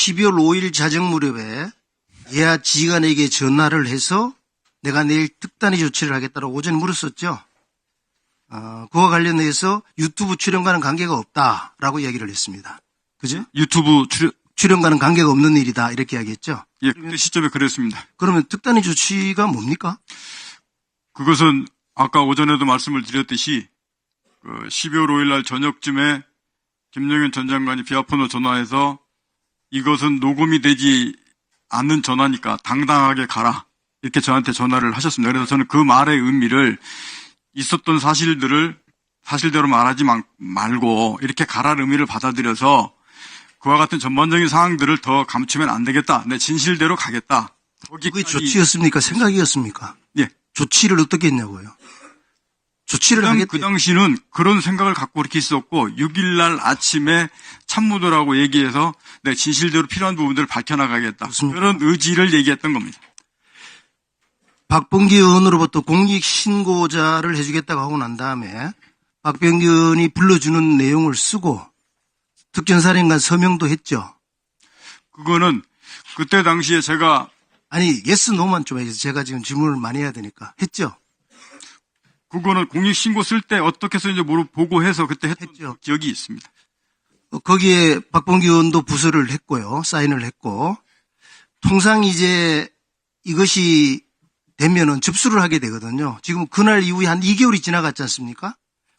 12월 5일 자정 무렵에 예하 지휘관에게 전화를 해서 내가 내일 특단의 조치를 하겠다고 오전에 물었었죠. 그와 관련해서 유튜브 출연과는 관계가 없다라고 이야기를 했습니다. 그죠? 유튜브 출연과는 관계가 없는 일이다 이렇게 이야기했죠. 예, 그때 시점에 그랬습니다. 그러면 특단의 조치가 뭡니까? 그것은 아까 오전에도 말씀을 드렸듯이 12월 5일 날 저녁쯤에 김영현 전 장관이 비아폰으로 전화해서 이것은 녹음이 되지 않는 전화니까 당당하게 가라 이렇게 저한테 전화를 하셨습니다. 그래서 저는 그 말의 의미를 있었던 사실들을 사실대로 말하지 말고 이렇게 가라는 의미를 받아들여서 그와 같은 전반적인 사항들을 더 감추면 안 되겠다. 내 진실대로 가겠다. 그게 조치였습니까? 생각이었습니까? 예. 조치를 어떻게 했냐고요? 조치를 하겠다. 그 당시는 그런 생각을 갖고 그렇게 있었고 6일 날 아침에 참모들하고 얘기해서 내 진실대로 필요한 부분들을 밝혀나가겠다. 그렇습니까? 그런 의지를 얘기했던 겁니다. 박범기 의원으로부터 공익신고자를 해주겠다고 하고 난 다음에 박병기 의원이 불러주는 내용을 쓰고 특전사령관 서명도 했죠. 그거는 그때 당시에 제가 아니 예스 노만 좀 해주세요. 제가 지금 질문을 많이 해야 되니까. 했죠? 그거는 공익신고 쓸 때 어떻게 쓰는지 보고해서 그때 했던 했죠. 기억이 있습니다. 거기에 박범기 의원도 부서를 했고요. 사인을 했고 통상 이제 이것이 되면은 접수를 하게 되거든요. 지금 그날 이후에 한 2개월이 지나갔지 않습니까?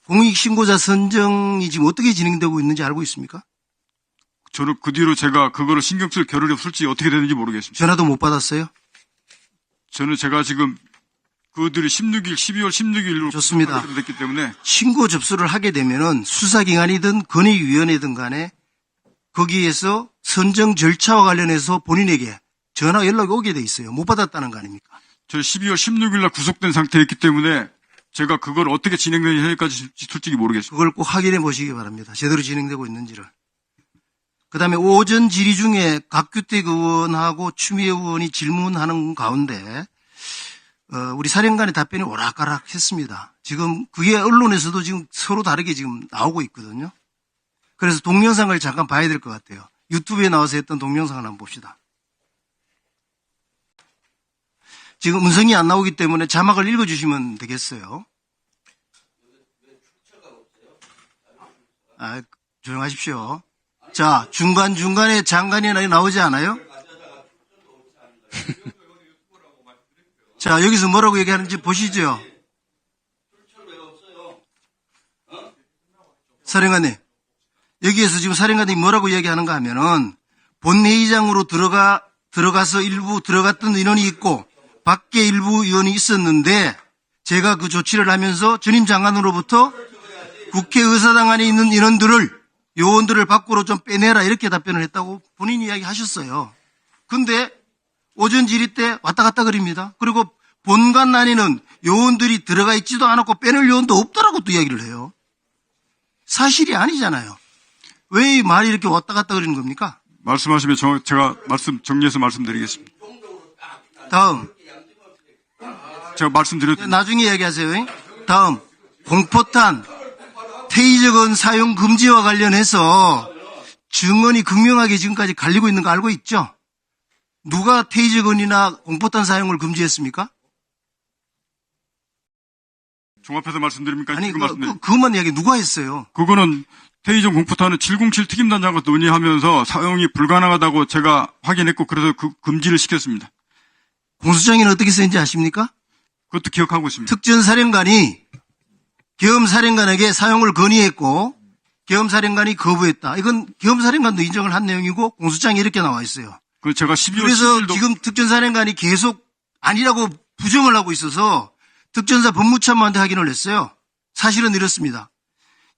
공익신고자 선정이 지금 어떻게 진행되고 있는지 알고 있습니까? 저는 그 뒤로 제가 그거를 신경 쓸 겨를이 없을지 어떻게 되는지 모르겠습니다. 전화도 못 받았어요? 저는 제가 지금 그들이 12월 16일로 좋습니다. 됐기 때문에 신고 접수를 하게 되면은 수사기관이든 권익위원회든 간에 거기에서 선정 절차와 관련해서 본인에게 전화 연락이 오게 돼 있어요. 못 받았다는 거 아닙니까? 저 12월 16일 날 구속된 상태였기 때문에 제가 그걸 어떻게 진행되는지까지 솔직히 모르겠습니다. 그걸 꼭 확인해 보시기 바랍니다. 제대로 진행되고 있는지를. 그다음에 오전 질의 중에 박규택 의원하고 추미애 의원이 질문하는 가운데 우리 사령관의 답변이 오락가락했습니다. 지금 그게 언론에서도 지금 서로 다르게 지금 나오고 있거든요. 그래서 동영상을 잠깐 봐야 될 것 같아요. 유튜브에 나와서 했던 동영상을 한번 봅시다. 지금 음성이 안 나오기 때문에 자막을 읽어주시면 되겠어요. 조용하십시오. 자, 중간중간에 장관이 나오지 않아요? 자, 여기서 뭐라고 얘기하는지 보시죠. 사령관님, 여기에서 지금 사령관님이 뭐라고 얘기하는가 하면은 본회의장으로 들어가서 일부 들어갔던 인원이 있고 밖에 일부 의원이 있었는데 제가 그 조치를 하면서 전임 장관으로부터 국회의사당 안에 있는 요원들을 밖으로 좀 빼내라 이렇게 답변을 했다고 본인이 이야기하셨어요. 근데 오전 질의 때 왔다 갔다 그립니다. 그리고 본관 안에는 요원들이 들어가 있지도 않았고 빼낼 요원도 없다라고 또 이야기를 해요. 사실이 아니잖아요. 왜 이 말이 이렇게 왔다 갔다 그리는 겁니까? 말씀하시면 제가 정리해서 말씀드리겠습니다. 다음. 제가 말씀드렸던 나중에 이야기하세요. 다음. 공포탄, 테이저건 사용 금지와 관련해서 증언이 극명하게 지금까지 갈리고 있는 거 알고 있죠? 누가 테이저건이나 공포탄 사용을 금지했습니까? 종합해서 말씀드립니까? 아니, 지금 말씀드립니까? 그것만 이야기 누가 했어요? 그거는 테이저 공포탄은 707 특임단장과 논의하면서 사용이 불가능하다고 제가 확인했고 그래서 금지를 시켰습니다. 공수장에는 어떻게 쓰인지 아십니까? 그것도 기억하고 있습니다. 특전사령관이 계엄사령관에게 사용을 건의했고 계엄사령관이 거부했다. 이건 계엄사령관도 인정을 한 내용이고 공수장에 이렇게 나와 있어요. 제가 12월 그래서 10일도 지금 특전사령관이 계속 아니라고 부정을 하고 있어서 특전사 법무참모한테 확인을 했어요. 사실은 이렇습니다.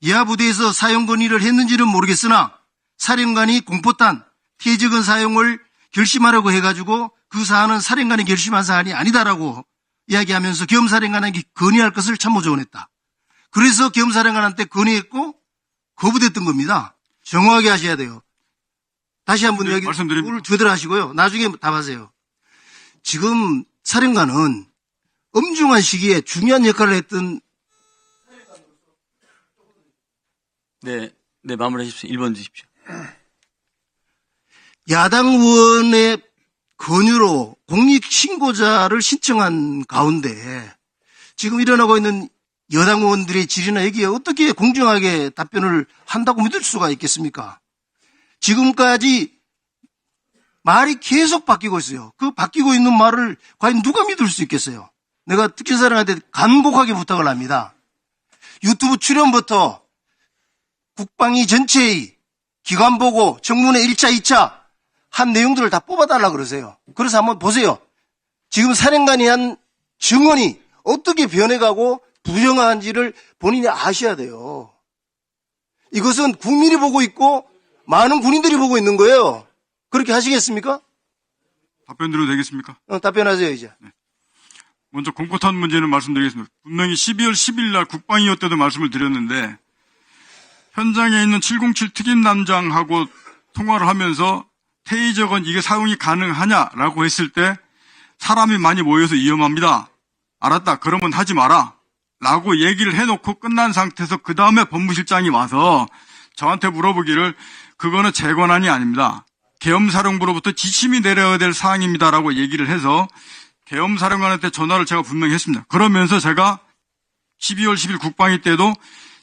이하 부대에서 사용 건의를 했는지는 모르겠으나 사령관이 공포탄, 테이저건 사용을 결심하라고 해가지고 그 사안은 사령관이 결심한 사안이 아니다라고 이야기하면서 계엄사령관에게 건의할 것을 참모 조언했다. 그래서 계엄사령관한테 건의했고 거부됐던 겁니다. 정확하게 하셔야 돼요. 다시 한번 이야기 말씀드립니다. 제대로 하시고요. 나중에 답하세요. 지금 사령관은 엄중한 시기에 중요한 역할을 했던 네, 마무리하십시오. 1번 주십시오. 야당 의원의 권유로 공익신고자를 신청한 가운데 지금 일어나고 있는 여당 의원들의 질의나 여기에 어떻게 공정하게 답변을 한다고 믿을 수가 있겠습니까? 지금까지 말이 계속 바뀌고 있어요. 그 바뀌고 있는 말을 과연 누가 믿을 수 있겠어요? 내가 특별사령한테 간곡하게 부탁을 합니다. 유튜브 출연부터 국방위 전체의 기관보고 청문회 1차, 2차 한 내용들을 다 뽑아달라 그러세요. 그래서 한번 보세요. 지금 사령관이 한 증언이 어떻게 변해가고 부정한지를 본인이 아셔야 돼요. 이것은 국민이 보고 있고 많은 군인들이 보고 있는 거예요. 그렇게 하시겠습니까? 답변 드려도 되겠습니까? 답변하세요, 이제. 먼저 공포탄 문제는 말씀드리겠습니다. 분명히 12월 10일 날 국방위원 때도 말씀을 드렸는데 현장에 있는 707 특임남장하고 통화를 하면서 테이저건 이게 사용이 가능하냐라고 했을 때 사람이 많이 모여서 위험합니다. 알았다. 그러면 하지 마라. 라고 얘기를 해놓고 끝난 상태에서 그 다음에 법무실장이 와서 저한테 물어보기를 그거는 제 권한이 아닙니다. 계엄사령부로부터 지침이 내려야 될 사항입니다라고 얘기를 해서 계엄사령관한테 전화를 제가 분명히 했습니다. 그러면서 제가 12월 10일 국방위 때도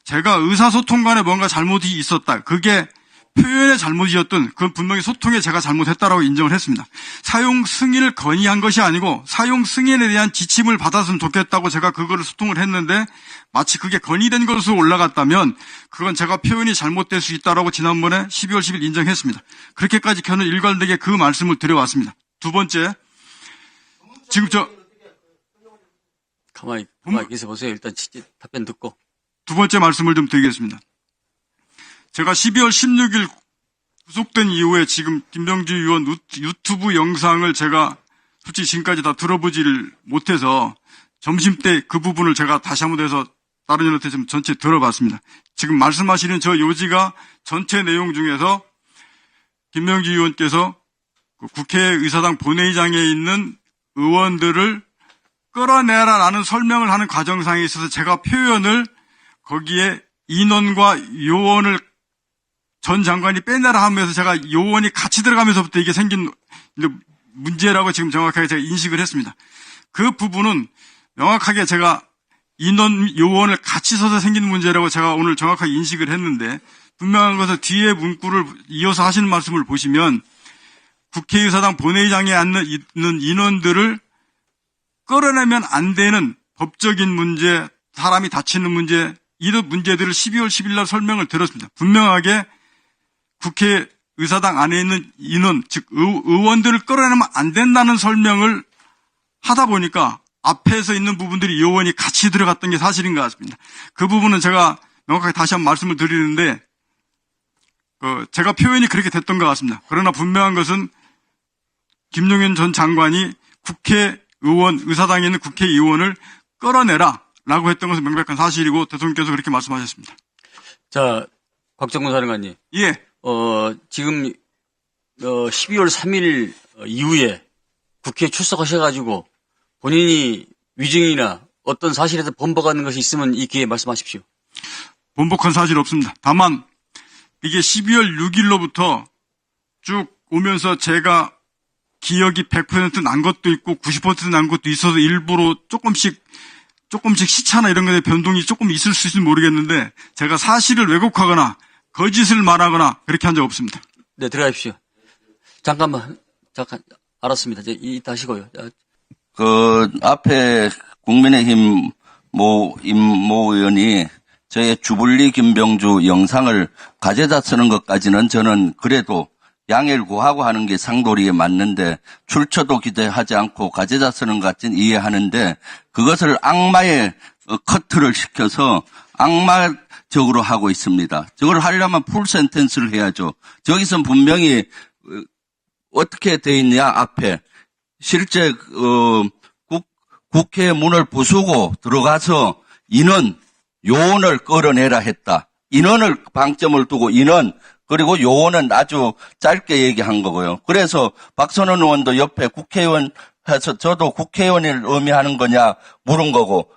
제가 의사소통간에 뭔가 잘못이 있었다. 그게 표현의 잘못이었던 그 분명히 소통에 제가 잘못했다라고 인정을 했습니다. 사용 승인을 건의한 것이 아니고 사용 승인에 대한 지침을 받았으면 좋겠다고 제가 그거를 소통을 했는데 마치 그게 건의된 것으로 올라갔다면 그건 제가 표현이 잘못될 수 있다라고 지난번에 12월 10일 인정했습니다. 그렇게까지 저는 일관되게 그 말씀을 드려왔습니다. 두 번째, 지금 가만히 계세요. 일단 답변 듣고. 두 번째 말씀을 좀 드리겠습니다. 제가 12월 16일 구속된 이후에 지금 김병주 의원 유튜브 영상을 제가 솔직히 지금까지 다 들어보지를 못해서 점심때 그 부분을 제가 다시 한번 해서 다른 의원한테 좀 전체 들어봤습니다. 지금 말씀하시는 저 요지가 전체 내용 중에서 김병주 의원께서 국회의사당 본회의장에 있는 의원들을 끌어내라라는 설명을 하는 과정상에 있어서 제가 표현을 거기에 인원과 요원을 전 장관이 빼내라 하면서 제가 요원이 같이 들어가면서부터 이게 생긴 문제라고 지금 정확하게 제가 인식을 했습니다. 그 부분은 명확하게 제가 인원 요원을 같이 서서 생긴 문제라고 제가 오늘 정확하게 인식을 했는데 분명한 것은 뒤에 문구를 이어서 하시는 말씀을 보시면 국회의사당 본회의장에 앉는 인원들을 끌어내면 안 되는 법적인 문제, 사람이 다치는 문제, 이런 문제들을 12월 10일 날 설명을 들었습니다. 분명하게 국회의사당 안에 있는 인원, 즉 의원들을 끌어내면 안 된다는 설명을 하다 보니까 앞에서 있는 부분들이 요원이 같이 들어갔던 게 사실인 것 같습니다. 그 부분은 제가 명확하게 다시 한번 말씀을 드리는데 제가 표현이 그렇게 됐던 것 같습니다. 그러나 분명한 것은 김용현 전 장관이 국회의원, 의사당에 있는 국회의원을 끌어내라 라고 했던 것은 명백한 사실이고 대통령께서 그렇게 말씀하셨습니다. 자, 곽정근 사령관님. 예. 지금 12월 3일 이후에 국회에 출석하셔가지고 본인이 위증이나 어떤 사실에서 번복하는 것이 있으면 이 기회에 말씀하십시오. 번복한 사실 없습니다. 다만 이게 12월 6일로부터 쭉 오면서 제가 기억이 100% 난 것도 있고 90% 난 것도 있어서 일부러 조금씩 시차나 이런 것에 변동이 조금 있을 수 있을지 모르겠는데 제가 사실을 왜곡하거나 거짓을 말하거나 그렇게 한 적 없습니다. 네, 들어가십시오. 잠깐 알았습니다. 이제 이따 하시고요. 앞에 국민의힘 모 의원이 저의 주불리 김병주 영상을 가져다 쓰는 것까지는 저는 그래도 양해를 구하고 하는 게 상도리에 맞는데 출처도 기대하지 않고 가져다 쓰는 것 같은 이해하는데 그것을 악마의 커트를 시켜서 악마적으로 하고 있습니다. 저걸 하려면 풀 센텐스를 해야죠. 저기선 분명히 어떻게 돼 있냐 앞에 실제 국회 문을 부수고 들어가서 요원을 끌어내라 했다. 인원을 방점을 두고 그리고 요원은 아주 짧게 얘기한 거고요. 그래서 박선원 의원도 옆에 국회의원 해서 저도 국회의원을 의미하는 거냐 물은 거고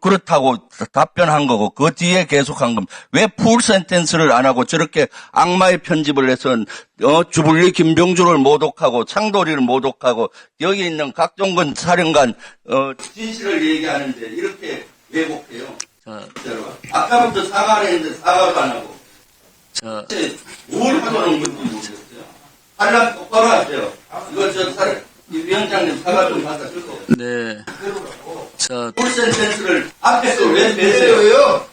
그렇다고 답변한 거고, 그 뒤에 계속한 겁니다. 왜 풀 센텐스를 안 하고 저렇게 악마의 편집을 해서, 주불리 김병주를 모독하고, 창돌이를 모독하고, 여기 있는 각종건 사령관, 진실을 얘기하는데, 이렇게 왜곡해요. 자, 아까부터 사과를 했는데 사과도 안 하고. 자, 뭘 하자는 건지 모르겠어요. 하려면 똑바로 하세요. 이거 이 위원장님 사과 좀 갖다 주세요. 네. 자, 풀 센텐스를 앞에 걸 왜 빼세요?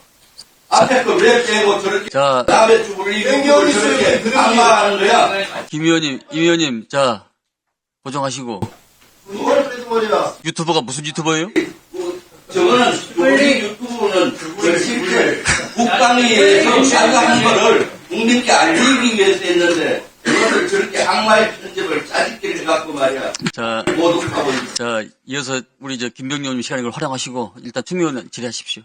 앞에 걸 왜 빼고 저렇게 자, 다음에 주불리 김병주를 저렇게 악마하는 거야? 임 의원님, 자, 고정하시고. 그걸 빼줘버려. 유튜버가 무슨 유튜버예요? 저거는 주불리 유튜브는 실제 국방위에서 자기가 하는 거를 국민께 알리기 위해서 했는데 그거를 저렇게 악마의 편집을 짜집기를 해갖고 말이야. 자, 모독하고 있는. 자, 이어서 우리 김병렬님 시간을 활용하시고 일단 투명원 질의하십시오.